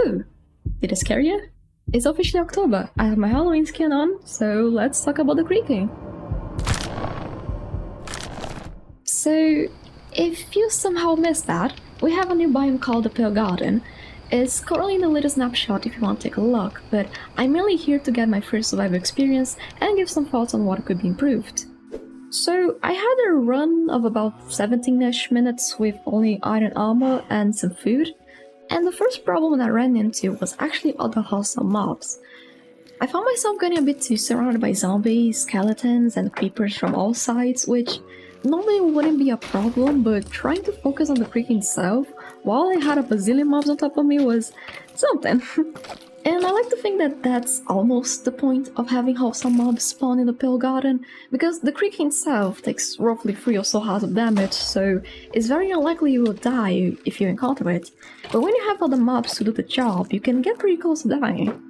Ooh, did I scare you? It's officially October. I have my Halloween skin on, so let's talk about the Creaking. So, if you somehow missed that, we have a new biome called the Pale Garden. It's currently in the latest snapshot if you want to take a look, but I'm mainly here to get my first survival experience and give some thoughts on what could be improved. So, I had a run of about 17-ish minutes with only iron armor and some food, and the first problem I ran into was actually other hostile mobs. I found myself getting a bit too surrounded by zombies, skeletons, and creepers from all sides, which normally wouldn't be a problem, but trying to focus on the Creaking itself while I had a bazillion mobs on top of me was something. And I like to think that that's almost the point of having hostile mobs spawn in the Pale Garden, because the Creaking itself takes roughly 3 or so hearts of damage, so it's very unlikely you will die if you encounter it. But when you have other mobs to do the job, you can get pretty close to dying.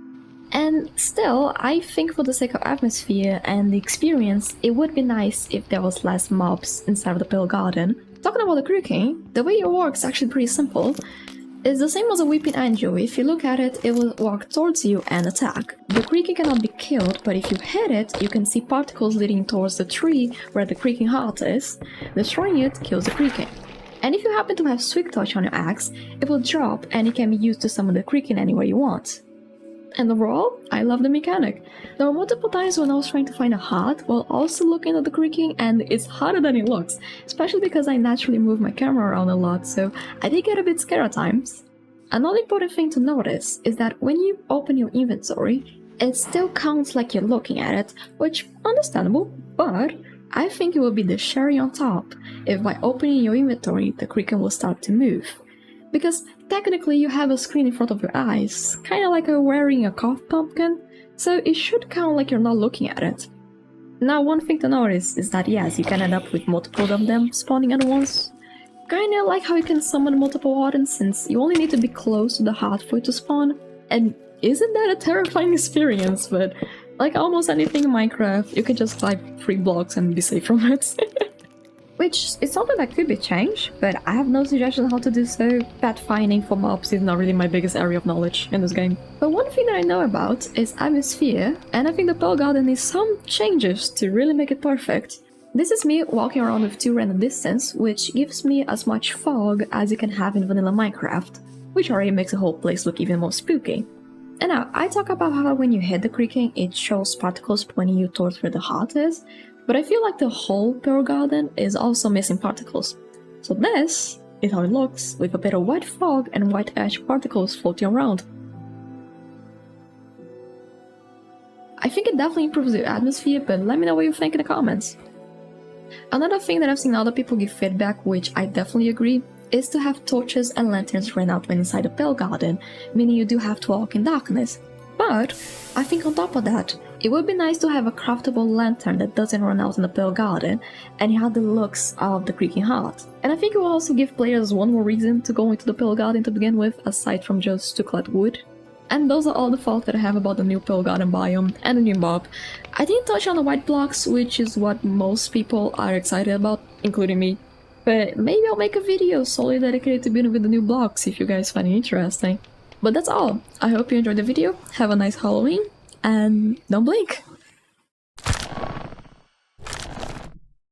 And still, I think for the sake of atmosphere and the experience, it would be nice if there was less mobs inside of the Pale Garden. Talking about the Creaking, the way it works is actually pretty simple. It's the same as a weeping angel. If you look at it, it will walk towards you and attack. The Creaking cannot be killed, but if you hit it, you can see particles leading towards the tree where the Creaking heart is. Destroying it kills the Creaking. And if you happen to have Swift Touch on your axe, it will drop and it can be used to summon the Creaking anywhere you want. And overall, I love the mechanic. There were multiple times when I was trying to find a heart while also looking at the Creaking, and it's harder than it looks, especially because I naturally move my camera around a lot, so I did get a bit scared at times. Another important thing to notice is that when you open your inventory, it still counts like you're looking at it, which understandable, but I think it will be the cherry on top if by opening your inventory, the Creaking will start to move. Because technically you have a screen in front of your eyes, kinda like wearing a cough pumpkin, so it should count like you're not looking at it. Now, one thing to notice is that yes, you can end up with multiple of them spawning at once. Kinda like how you can summon multiple wardens, since you only need to be close to the heart for it to spawn. And isn't that a terrifying experience? But like almost anything in Minecraft, you can just climb 3 blocks and be safe from it. Which is something that could be changed, but I have no suggestion on how to do so. Pathfinding for mobs is not really my biggest area of knowledge in this game. But one thing that I know about is atmosphere, and I think the Pale Garden needs some changes to really make it perfect. This is me walking around with 2 random distance, which gives me as much fog as you can have in vanilla Minecraft, which already makes the whole place look even more spooky. And now, I talk about how when you hit the Creaking, it shows particles pointing you towards where the heart is, but I feel like the whole Pale Garden is also missing particles. So this is how it looks, with a bit of white fog and white ash particles floating around. I think it definitely improves the atmosphere, but let me know what you think in the comments. Another thing that I've seen other people give feedback, which I definitely agree, is to have torches and lanterns run out when inside the Pale Garden, meaning you do have to walk in darkness. But I think on top of that, it would be nice to have a craftable lantern that doesn't run out in the Pale Garden, and you have the looks of the Creaking heart. And I think it will also give players one more reason to go into the Pale Garden to begin with, aside from just to collect wood. And those are all the thoughts that I have about the new Pale Garden biome and the new mob. I didn't touch on the white blocks, which is what most people are excited about, including me. But maybe I'll make a video solely dedicated to building with the new blocks if you guys find it interesting. But that's all. I hope you enjoyed the video, have a nice Halloween, and don't blink!